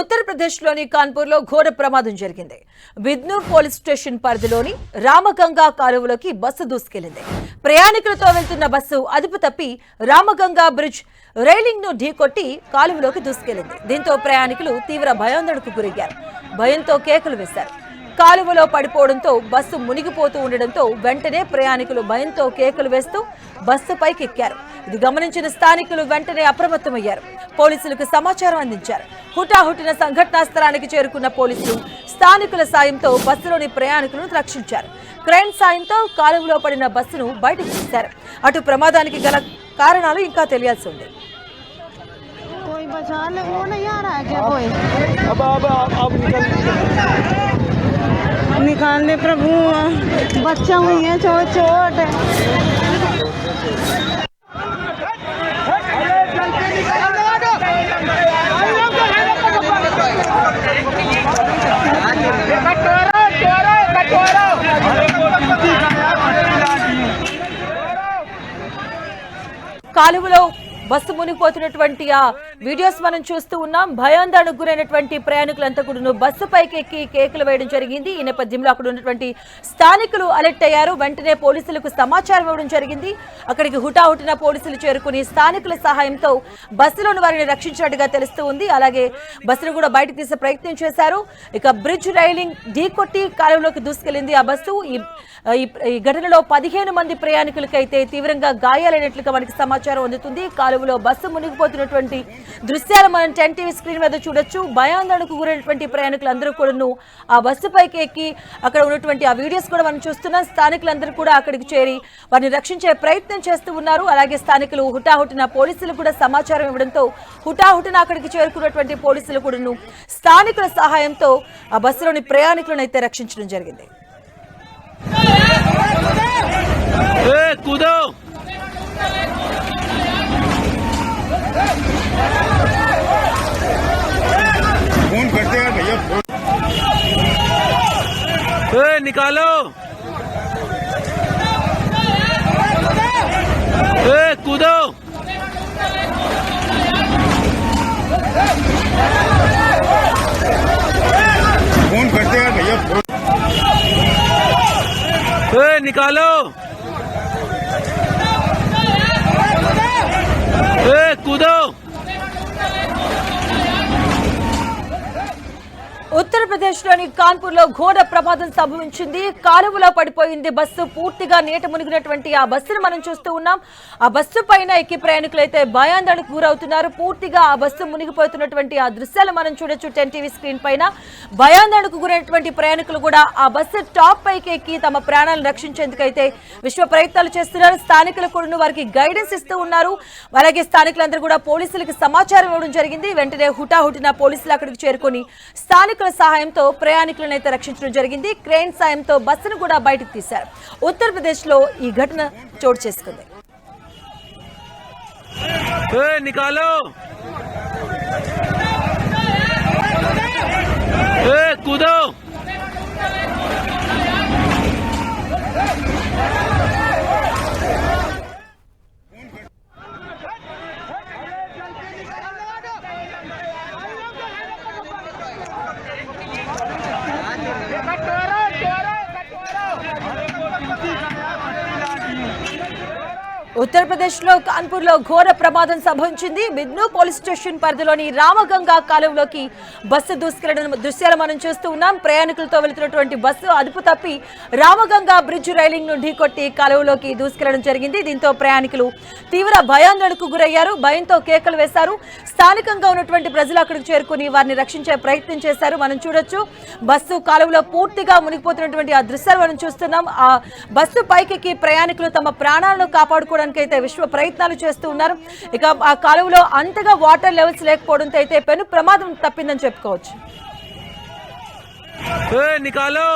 ఉత్తరప్రదేశ్లోని కాన్పూర్లో ఘోర ప్రమాదం జరిగింది. బిద్నూర్ పోలీస్ స్టేషన్ పరిధిలోని రామగంగా కాలువలోకి బస్సు దూసుకెళ్లింది. ప్రయాణికులతో వెళ్తున్న బస్సు అదుపు తప్పి రామగంగా బ్రిడ్జ్ రైలింగ్ ను ఢీకొట్టి కాలువలోకి దూసుకెళ్లింది. దీంతో ప్రయాణికులు తీవ్ర భయాందోళనకు గురయ్యారు. భయంతో కేకలు వేశారు. కాలువలో పడిపోవడంతో బస్సు మునిగిపోతూ ఉండడంతో వెంటనే ప్రయాణికులు భయంతో కేకలు వేస్తూ బస్సు పైకి ఎక్కారు. ఇది గమనించిన స్థానికులు వెంటనే అప్రమత్తమయ్యారు. పోలీసులకు సమాచారం అందించారు. హుటాహుటిన సంఘటనా స్థలానికి చేరుకున్న పోలీసులు స్థానికుల సాయంతో బస్సులోని ప్రయాణికులను రక్షించారు. క్రేన్ సాయంతో కాలువలో పడిన బస్సును బయటకు తీశారు. అటు ప్రమాదానికి గల కారణాలు ఇంకా తెలియాల్సి ఉంది. निकालने प्रभु बच्चा हुई है छोट छोट కాలువలో బస్సు మునిగిపోతున్నటువంటి ఆ వీడియోస్ మనం చూస్తూ ఉన్నాం. భయాందోళనకు గురైనటువంటి ప్రయాణికులంతా కూడా బస్సు పైకి ఎక్కి కేకులు వేయడం జరిగింది. ఈ నేపథ్యంలో అక్కడ ఉన్నటువంటి స్థానికులు అలర్ట్ అయ్యారు. వెంటనే పోలీసులకు సమాచారం ఇవ్వడం జరిగింది. అక్కడికి హుటాహుటిన పోలీసులు చేరుకుని స్థానికుల సహాయంతో బస్సులోని వారిని రక్షించినట్టుగా తెలుస్తూ ఉంది. అలాగే బస్సును కూడా బయటకు తీసే ప్రయత్నం చేశారు. ఇక బ్రిడ్జ్ రైలింగ్ ఢీకొట్టి కాలువలోకి దూసుకెళ్లింది ఆ బస్సు. ఈ ఘటనలో 15 మంది ప్రయాణికులకైతే తీవ్రంగా గాయాలైనట్లుగా మనకి సమాచారం అందుతుంది. కాలువలో బస్సు మునిగిపోతున్నటువంటి దృశ్యాలు మనం 10 టీవీ స్క్రీన్ మీద చూడొచ్చు. భయాందోళనకు గురైనటువంటి ప్రయాణికులందరూ కూడా ఆ బస్సు పైకి ఎక్కి అక్కడ ఉన్నటువంటి ఆ వీడియోస్ కూడా మనం చూస్తున్నాం. స్థానికులందరూ కూడా అక్కడికి చేరి వారిని రక్షించే ప్రయత్నం చేస్తూ ఉన్నారు. అలాగే స్థానికులు హుటాహుటిన పోలీసులు కూడా సమాచారం ఇవ్వడంతో హుటాహుటిన అక్కడికి చేరుకున్నటువంటి పోలీసులు కూడా స్థానికుల సహాయంతో ఆ బస్సులోని ప్రయాణికులను అయితే రక్షించడం జరిగింది. फोन करते हैं भैया, निकालो, कूदो, फोन करते हैं भैया, निकालो, कूदो। ఉత్తరప్రదేశ్లోని కాన్పూర్లో ఘోర ప్రమాదం సంభవించింది. కాలువలో పడిపోయింది బస్సు. పూర్తిగా నీట మునిగినటువంటి ఆ బస్సును మనం చూస్తూ ఉన్నాం. ఆ బస్సు పైన ఎక్కి ప్రయాణికులైతే భయాందోళనకు గురవుతున్నారు. పూర్తిగా ఆ బస్సు మునిగిపోతున్నటువంటి ఆ దృశ్యాలు మనం చూడొచ్చు 10 టీవీ స్క్రీన్ పైన. భయాందోళనకు గురైనటువంటి ప్రయాణికులు కూడా ఆ బస్సు టాప్ పైకి ఎక్కి తమ ప్రాణాలను రక్షించేందుకైతే విశ్వ ప్రయత్నాలు చేస్తున్నారు. స్థానికులు కూడా వారికి గైడెన్స్ ఇస్తూ ఉన్నారు. అలాగే స్థానికులందరూ కూడా పోలీసులకు సమాచారం ఇవ్వడం జరిగింది. వెంటనే హుటాహుటిన పోలీసులు అక్కడికి చేరుకొని స్థానికుల సహాయంతో ప్రయాణికులను అయితే రక్షించడం జరిగింది. క్రేన్ సాయంతో బస్సును కూడా బయటకు తీశారు. ఉత్తరప్రదేశ్ లో ఈ ఘటన చోటు చేసుకుంది. నికాలో, కూదో, ఉత్తరప్రదేశ్ లో కాన్పూర్ లో ఘోర ప్రమాదం సంభవించింది. బిద్నూర్ పోలీస్ స్టేషన్ పరిధిలోని రామగంగా కాలువలోకి బస్సు దూసుకెళ్లడం దృశ్యాలు మనం చూస్తూ ఉన్నాం. ప్రయాణికులతో వెళుతున్నటువంటి బస్సు అదుపు తప్పి రామగంగా బ్రిడ్జ్ రైలింగ్ ను ఢీకొట్టి కాలువలోకి దూసుకెళ్లడం జరిగింది. దీంతో ప్రయాణికులు తీవ్ర భయాందోళనకు గురయ్యారు. భయంతో కేకలు వేశారు. స్థానికంగా ఉన్నటువంటి ప్రజలు అక్కడికి చేరుకుని వారిని రక్షించే ప్రయత్నం చేశారు. మనం చూడొచ్చు బస్సు కాలువలో పూర్తిగా మునిగిపోతున్నటువంటి ఆ దృశ్యాలు మనం చూస్తున్నాం. ఆ బస్సు పైకెక్కి ప్రయాణికులు తమ ప్రాణాలను కాపాడుకోవడానికి అయితే విశ్వ ప్రయత్నాలు చేస్తూ ఉన్నారు. ఇక ఆ కాలువలో అంతగా వాటర్ లెవెల్స్ లేకపోవడంతో అయితే పెను ప్రమాదం తప్పిందని చెప్పుకోవచ్చు. నికాలో,